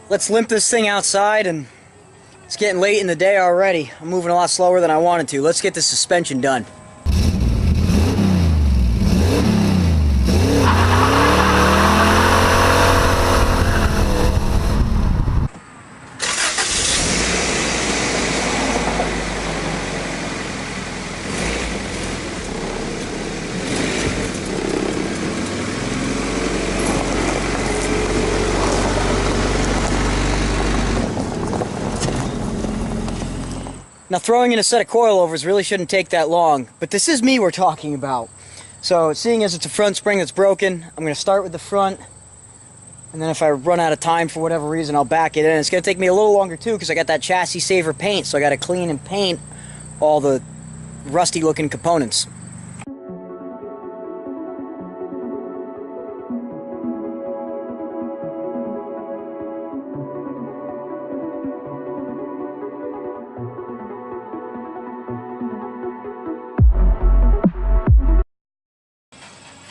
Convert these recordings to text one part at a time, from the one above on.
let's limp this thing outside, and it's getting late in the day already. I'm moving a lot slower than I wanted to. Let's get this suspension done. Now, throwing in a set of coilovers really shouldn't take that long, but this is me we're talking about. So, seeing as it's a front spring that's broken, I'm going to start with the front, and then if I run out of time for whatever reason, I'll back it in. It's going to take me a little longer too, because I got that chassis saver paint, so I got to clean and paint all the rusty looking components.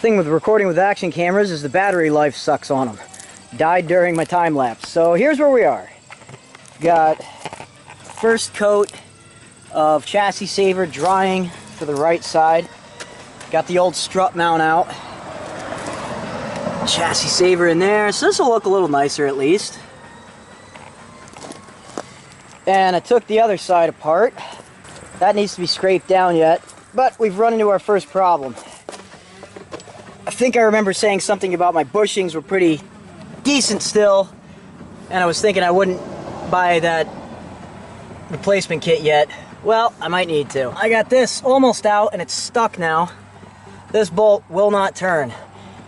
Thing with recording with action cameras is the battery life sucks on them. Died during my time lapse. So here's where we are. Got first coat of chassis saver drying for the right side. Got the old strut mount out. Chassis saver in there, so this will look a little nicer at least. And I took the other side apart. That needs to be scraped down yet, but we've run into our first problem. I think I remember saying something about my bushings were pretty decent still, and I was thinking I wouldn't buy that replacement kit yet. Well, I might need to. I got this almost out and it's stuck now. This bolt will not turn,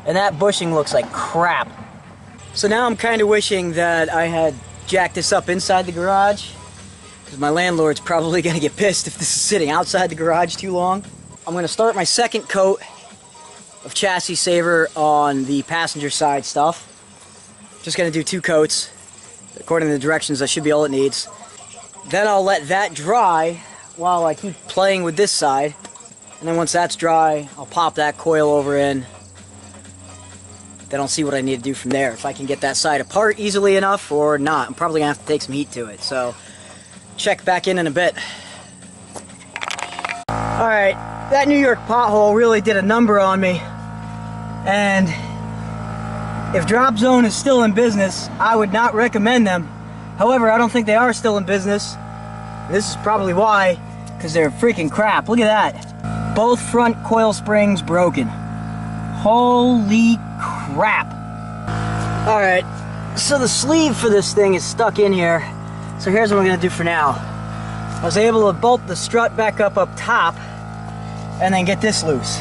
and that bushing looks like crap. So now I'm kind of wishing that I had jacked this up inside the garage, because my landlord's probably going to get pissed if this is sitting outside the garage too long. I'm going to start my second coat of chassis saver on the passenger side stuff. Just gonna do 2 coats. According to the directions, that should be all it needs. Then I'll let that dry while I keep playing with this side. And then once that's dry, I'll pop that coilover in. Then I'll see what I need to do from there. If I can get that side apart easily enough or not. I'm probably gonna have to take some heat to it. So check back in a bit. Alright, that New York pothole really did a number on me. And if Drop Zone is still in business, I would not recommend them. However, I don't think they are still in business. This is probably why, because they're freaking crap. Look at that. Both front coil springs broken. Holy crap. Alright, so the sleeve for this thing is stuck in here. So here's what I'm going to do for now. I was able to bolt the strut back up top and then get this loose.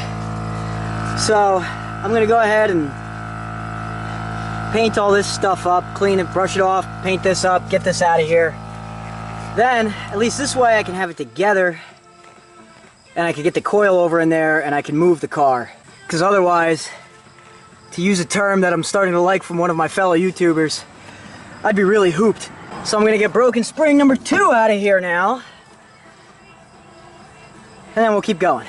So I'm going to go ahead and paint all this stuff up, clean it, brush it off, paint this up, get this out of here. Then, at least this way I can have it together and I can get the coilover in there and I can move the car. Because otherwise, to use a term that I'm starting to like from one of my fellow YouTubers, I'd be really hooped. So I'm going to get broken spring number 2 out of here now. And then we'll keep going.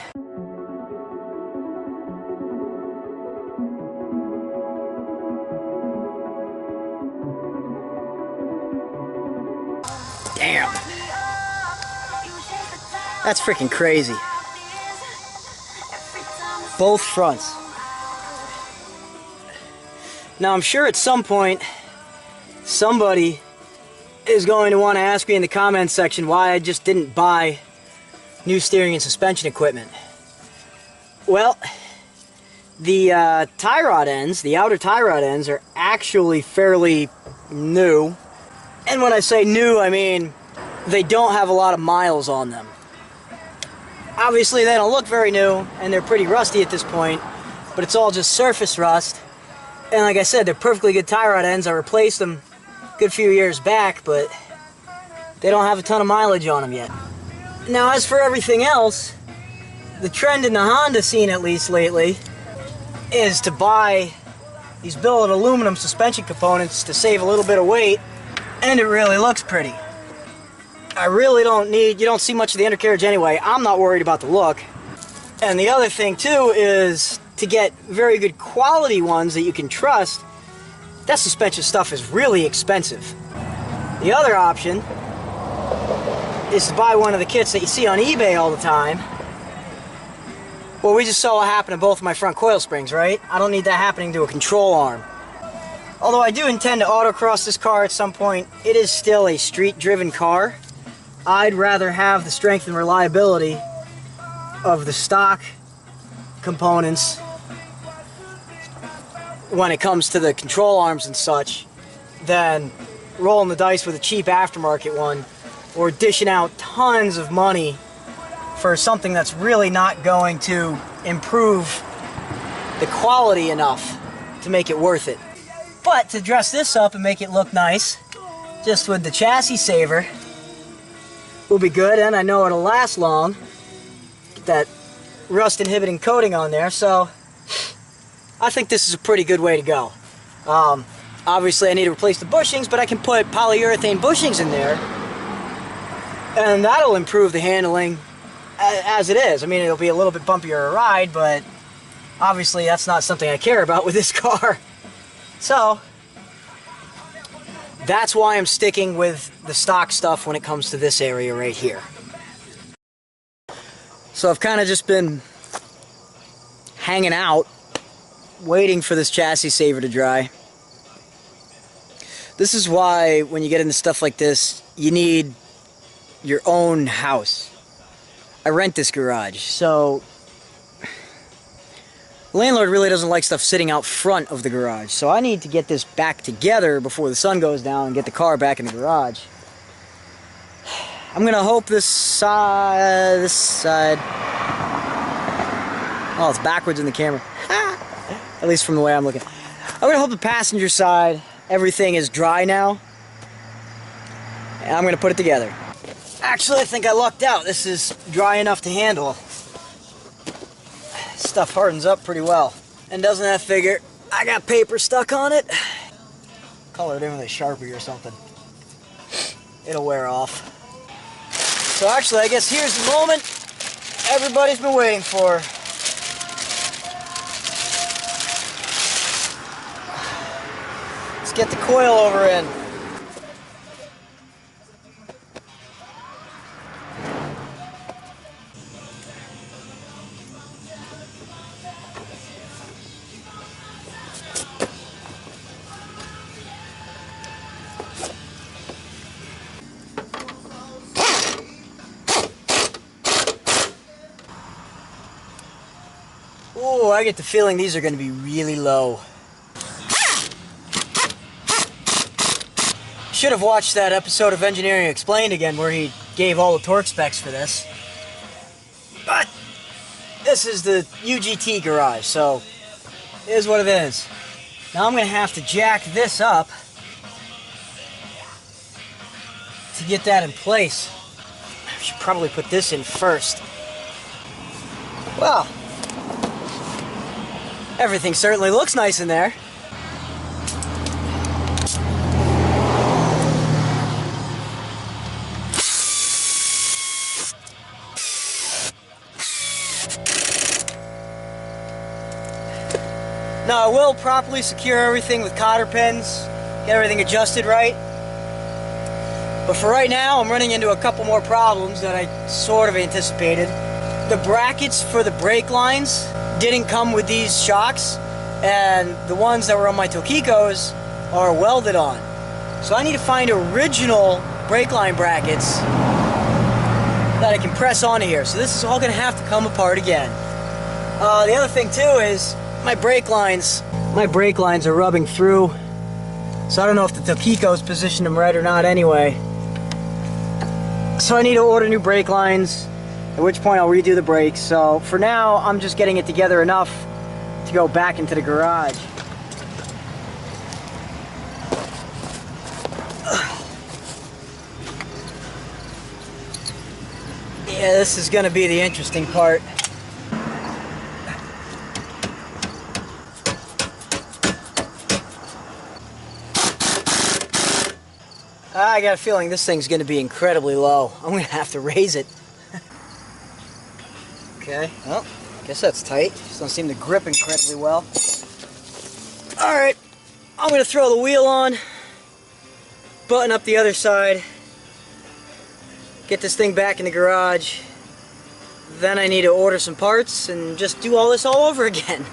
Damn. That's freaking crazy. Both fronts. Now I'm sure at some point somebody is going to want to ask me in the comments section why I just didn't buy new steering and suspension equipment. Well, the tie rod ends, the outer tie rod ends, are actually fairly new. And when I say new, I mean they don't have a lot of miles on them. Obviously they don't look very new, and they're pretty rusty at this point, but it's all just surface rust. And like I said, they're perfectly good tie rod ends. I replaced them a good few years back, but they don't have a ton of mileage on them yet. Now, as for everything else, the trend in the Honda scene, at least lately, is to buy these billet aluminum suspension components to save a little bit of weight, and it really looks pretty. I really don't need, you don't see much of the undercarriage anyway. I'm not worried about the look. And the other thing too is to get very good quality ones that you can trust, that suspension stuff is really expensive. The other option is to buy one of the kits that you see on eBay all the time. Well, we just saw what happened to both of my front coil springs, right? I don't need that happening to a control arm. Although I do intend to autocross this car at some point, it is still a street-driven car. I'd rather have the strength and reliability of the stock components when it comes to the control arms and such than rolling the dice with a cheap aftermarket one or dishing out tons of money for something that's really not going to improve the quality enough to make it worth it. But to dress this up and make it look nice, just with the chassis saver, will be good, and I know it'll last long. Get that rust inhibiting coating on there, so I think this is a pretty good way to go. Obviously I need to replace the bushings, but I can put polyurethane bushings in there, and that'll improve the handling as it is. I mean, it'll be a little bit bumpier a ride, but obviously that's not something I care about with this car. So that's why I'm sticking with the stock stuff when it comes to this area right here. So I've kind of just been hanging out, waiting for this chassis saver to dry. This is why when you get into stuff like this, you need your own house. I rent this garage, so the landlord really doesn't like stuff sitting out front of the garage, so I need to get this back together before the sun goes down and get the car back in the garage. I'm gonna hope this side, oh, it's backwards in the camera, at least from the way I'm looking. I'm gonna hope the passenger side, everything is dry now, and I'm gonna put it together. Actually, I think I lucked out. This is dry enough to handle. Stuff hardens up pretty well. And doesn't that figure? I got paper stuck on it. Color it in with a Sharpie or something. It'll wear off. So actually, I guess here's the moment everybody's been waiting for. Let's get the coilover in. Oh, I get the feeling these are going to be really low. Should have watched that episode of Engineering Explained again where he gave all the torque specs for this. But this is the UGT garage, so it is what it is. Now I'm going to have to jack this up to get that in place. I should probably put this in first. Well, everything certainly looks nice in there. Now I will properly secure everything with cotter pins, get everything adjusted right. But for right now, I'm running into a couple more problems that I sort of anticipated. The brackets for the brake lines didn't come with these shocks, and the ones that were on my Tokikos are welded on. So I need to find original brake line brackets that I can press onto here. So this is all going to have to come apart again. The other thing too is my brake lines are rubbing through. So I don't know if the Tokikos positioned them right or not anyway. So I need to order new brake lines, at which point I'll redo the brakes. So for now, I'm just getting it together enough to go back into the garage. Yeah, this is gonna be the interesting part. I got a feeling this thing's gonna be incredibly low. I'm gonna have to raise it. Okay, well, guess that's tight. Just don't seem to grip incredibly well. Alright, I'm going to throw the wheel on, button up the other side, get this thing back in the garage. Then I need to order some parts and just do all this all over again.